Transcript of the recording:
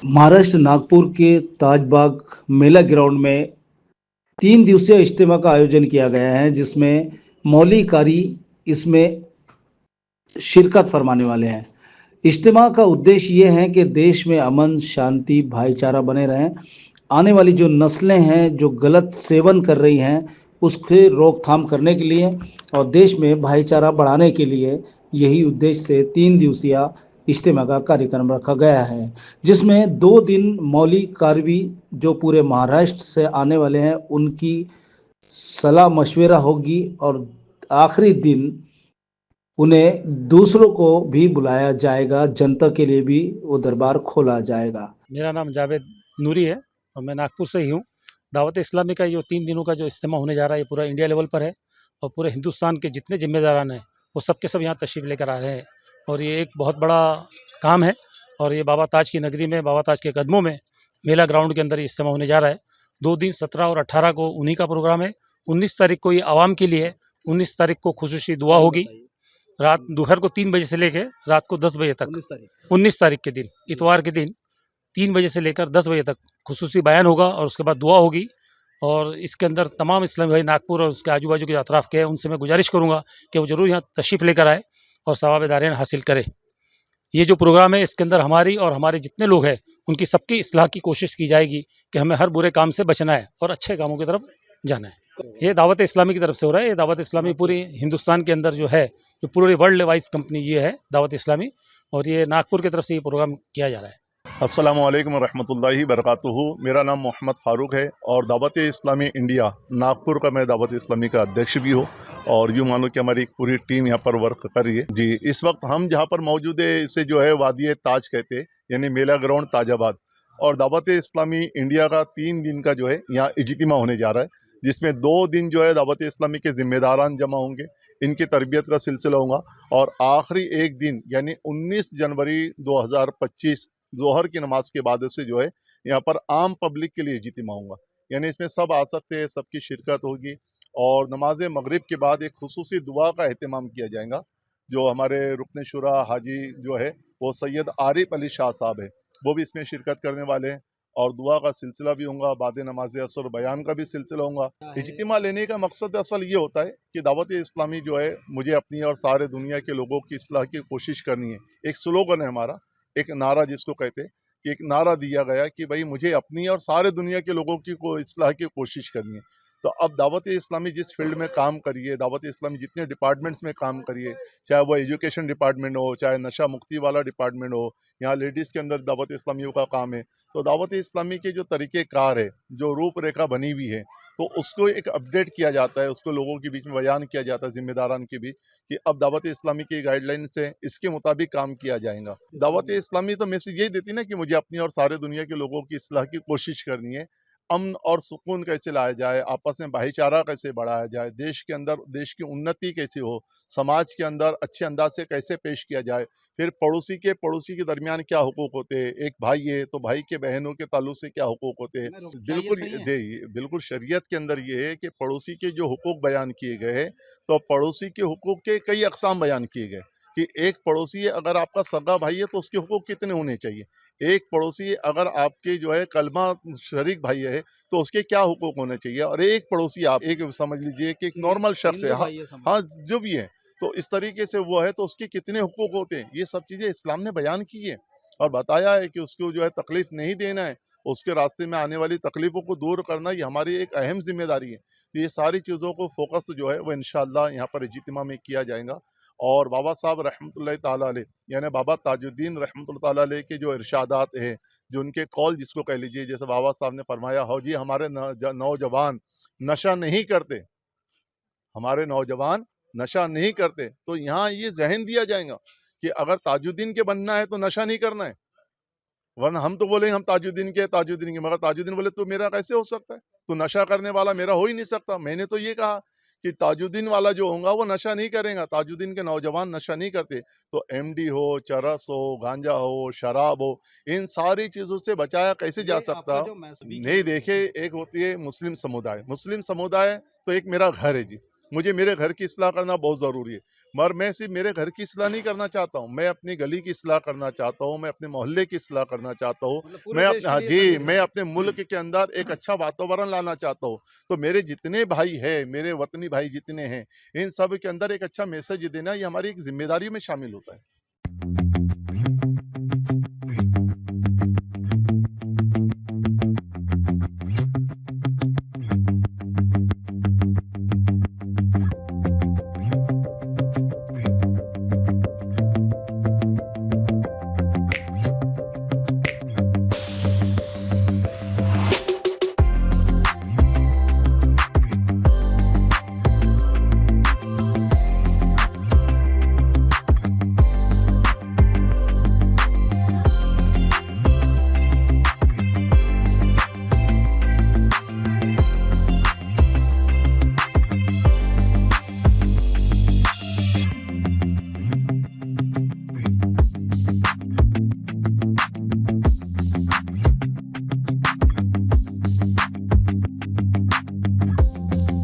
महाराष्ट्र नागपुर के ताजबाग मेला ग्राउंड में 3 दिवसीय इज्तिमा का आयोजन किया गया है, जिसमें मौली कारी इसमें शिरकत फरमाने वाले हैं। इज्तिमा का उद्देश्य ये है कि देश में अमन, शांति, भाईचारा बने रहें। आने वाली जो नस्लें हैं जो गलत सेवन कर रही हैं, उसके रोकथाम करने के लिए और देश में भाईचारा बढ़ाने के लिए यही उद्देश्य से 3 दिवसीय इज्तिमा का कार्यक्रम रखा गया है, जिसमें 2 दिन मौली कारवी जो पूरे महाराष्ट्र से आने वाले हैं उनकी सलाह मशवरा होगी और आखिरी दिन उन्हें दूसरों को भी बुलाया जाएगा, जनता के लिए भी वो दरबार खोला जाएगा। मेरा नाम जावेद नूरी है और मैं नागपुर से ही हूँ। दावत इस्लामी का जो 3 दिनों का जो इज्तिमा होने जा रहा है, ये पूरा इंडिया लेवल पर है और पूरे हिंदुस्तान के जितने जिम्मेदारान हैं वो सब के सब यहाँ तशरीफ़ लेकर आ रहे हैं और ये एक बहुत बड़ा काम है। और ये बाबा ताज की नगरी में, बाबा ताज के कदमों में मेला ग्राउंड के अंदर ये इज्तिमा होने जा रहा है। 2 दिन 17 और 18 को उन्हीं का प्रोग्राम है। 19 तारीख को ये आवाम के लिए, 19 तारीख को खुसूसी दुआ होगी रात दोपहर को 3 बजे से लेकर रात को 10 बजे तक। 19 तारीख के दिन, इतवार के दिन 3 बजे से लेकर 10 बजे तक खुसूसी बयान होगा और उसके बाद दुआ होगी। और इसके अंदर तमाम इस्लामी भाई नागपुर और उसके आजू बाजू के अतराफ़ के हैं, उनसे मैं गुजारिश करूँगा कि वो ज़रूर यहाँ तशरीफ़ लेकर आए और सवाब दारेन हासिल करें। ये जो प्रोग्राम है इसके अंदर हमारी और हमारे जितने लोग हैं उनकी सबकी इस्लाह की कोशिश की जाएगी कि हमें हर बुरे काम से बचना है और अच्छे कामों की तरफ जाना है। ये दावत इस्लामी की तरफ से हो रहा है। ये दावत इस्लामी पूरी हिंदुस्तान के अंदर जो है, जो पूरे वर्ल्ड वाइज कंपनी ये है दावत इस्लामी, और ये नागपुर की तरफ से ये प्रोग्राम किया जा रहा है। अस्सलामु अलैकुम रहमतुल्लाहि बरकातुहू। मेरा नाम मोहम्मद फ़ारूक है और दावत इस्लामी इंडिया नागपुर का मैं दावत इस्लामी का अध्यक्ष भी हूँ और यूँ मानो कि हमारी एक पूरी टीम यहाँ पर वर्क कर रही है। जी, इस वक्त हम जहाँ पर मौजूद है इसे जो है वादी ताज कहते हैं, यानी मेला ग्राउंड ताजाबाद। और दावत इस्लामी इंडिया का 3 दिन का जो है यहाँ इज्तिमा होने जा रहा है, जिसमें 2 दिन जो है दावत इस्लामी के ज़िम्मेदारान जमा होंगे, इनकी तरबियत का सिलसिला होगा और आखिरी एक दिन यानी 19 जनवरी 2025 जोहर की नमाज के बाद से जो है यहाँ पर आम पब्लिक के लिए इज्तिमा होगा। यानी इसमें सब आ सकते हैं, सबकी शिरकत होगी और नमाज मगरिब के बाद एक खुसूसी दुआ का एहतमाम किया जाएगा। जो हमारे रुकन शुरा हाजी जो है वो सैयद आरिफ अली शाह साहब है, वो भी इसमें शिरकत करने वाले हैं और दुआ का सिलसिला भी होगा। बाद नमाज असर बयान का भी सिलसिला होगा। इज्तिमा लेने का मकसद असल ये होता है कि दावत इस्लामी जो है मुझे अपनी और सारे दुनिया के लोगों की इस्लाह की कोशिश करनी है। एक स्लोगन है हमारा, एक नारा जिसको कहते हैं कि एक नारा दिया गया कि भाई मुझे अपनी और सारे दुनिया के लोगों की इस्लाह की कोशिश करनी है। तो अब दावत इस्लामी जिस फील्ड में काम करिए, दावत इस्लामी जितने डिपार्टमेंट्स में काम करिए, चाहे वो एजुकेशन डिपार्टमेंट हो, चाहे नशा मुक्ति वाला डिपार्टमेंट हो, यहाँ लेडीज़ के अंदर दावत इस्लामियों का काम है। तो दावत इस्लामी के जो तरीक़ेकार है, जो रूपरेखा बनी हुई है, तो उसको एक अपडेट किया जाता है, उसको लोगों के बीच में बयान किया जाता है, ज़िम्मेदारान के बीच, कि अब दावत इस्लामी की गाइडलाइन से इसके मुताबिक काम किया जाएगा। दावत इस्लामी तो मैसेज यही देती ना कि मुझे अपनी और सारे दुनिया के लोगों की इस्लाह की कोशिश करनी है। अमन और सुकून कैसे लाया जाए, आपस में भाईचारा कैसे बढ़ाया जाए, देश के अंदर देश की उन्नति कैसे हो, समाज के अंदर अच्छे अंदाज से कैसे पेश किया जाए, फिर पड़ोसी के दरमियान क्या हुकूक होते हैं, एक भाई है तो भाई के बहनों के ताल्लुक से क्या हुकूक होते हैं। बिल्कुल शरीयत के अंदर ये है कि पड़ोसी के जो हुकूक बयान किए गए हैं, तो पड़ोसी के हुकूक के कई अक़साम बयान किए गए कि एक पड़ोसी अगर आपका सगा भाई है तो उसके हुकूक कितने होने चाहिए। एक पड़ोसी अगर आपके जो है कलमा शरीक भाई है तो उसके क्या हुकूक होने चाहिए, और एक पड़ोसी आप एक समझ लीजिए कि एक नॉर्मल शख्स है, हाँ जो भी है, तो इस तरीके से वो है तो उसके कितने हुकूक होते हैं। ये सब चीज़ें इस्लाम ने बयान की है और बताया है कि उसको जो है तकलीफ़ नहीं देना है, उसके रास्ते में आने वाली तकलीफ़ों को दूर करना ये हमारी एक अहम जिम्मेदारी है। तो ये सारी चीज़ों को फोकस जो है वो इंशाअल्लाह यहाँ पर इज्तिमा में किया जाएगा। और बाबा साहब रहमतुल्लाहि ताला अलैह यानी बाबा ताजुद्दीन रहमतुल्लाहि ताला अलैह के जो इरशादात हैं, जो उनके कौल जिसको कह लीजिए, जैसे बाबा साहब ने फरमाया हो जी हमारे नौजवान नशा नहीं करते, हमारे नौजवान नशा नहीं करते। तो यहाँ ये जहन दिया जाएगा कि अगर ताजुद्दीन के बनना है तो नशा नहीं करना है, वरना हम तो बोलेंगे हम ताजुद्दीन के, मगर ताजुद्दीन बोले तो मेरा कैसे हो सकता है, तो नशा करने वाला मेरा हो ही नहीं सकता। मैंने तो ये कहा कि ताजुद्दीन वाला जो होगा वो नशा नहीं करेगा, ताजुद्दीन के नौजवान नशा नहीं करते। तो एमडी हो, चरस हो, गांजा हो, शराब हो, इन सारी चीज़ों से बचाया कैसे जा सकता। नहीं देखे, एक होती है मुस्लिम समुदाय, मुस्लिम समुदाय तो एक मेरा घर है जी, मुझे मेरे घर की इस्लाह करना बहुत ज़रूरी है। मगर मैं सिर्फ मेरे घर की इस्लाह नहीं करना चाहता हूँ, मैं अपनी गली की इस्लाह करना चाहता हूँ, मैं अपने मोहल्ले की इस्लाह करना चाहता हूँ, मतलब पूरे मैं देश अपने, के हाँ लिए जी, संदेश है। मैं अपने मुल्क के अंदर एक अच्छा वातावरण लाना चाहता हूँ। तो मेरे जितने भाई हैं, मेरे वतनी भाई जितने हैं, इन सब के अंदर एक अच्छा मैसेज देना ये हमारी एक जिम्मेदारी में शामिल होता है।